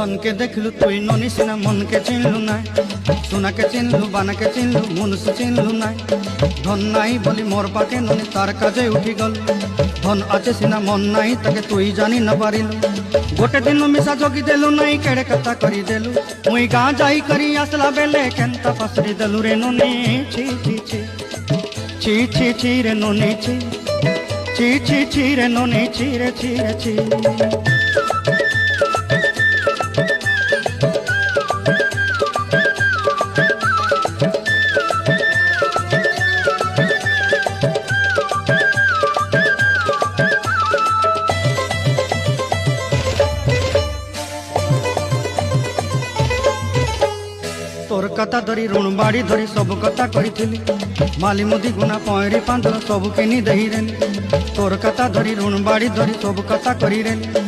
ধনকে দেখলু তুই ননি সিনা মনকে চিনলু নাই, সোনাকে চিনলু বানাকে চিনলু মনুষ্য চিনলু নাই। ধন নাই বলি মোর পাকে ননি তার কাজে উঠি গল, ধন আছে সিনা মন নাই তাকে তুই জানি না পারিলু। গোটে দিন মিশা জগি দেলু নাই কেড়ে কথা করি দেলু, মুই গাঁ যাই করি আসলা বেলে কেনতা পাসরি দেলু রে ননি। ছি ছি ছি ছি ছি ছি রে ননি ছি ছি ছি ছি রে ননি ছি রে ছি রে ছি। তোর কথা ধরি ঋণ বাড়ি ধরি সব কথা কইছিলি, মালি মুদি গুনা পয়রি পাঁদর সব কিনি দেহি রেলি। তোর কথা ধরি ঋণ বাড়ি ধরি সব কথা করি রেলি।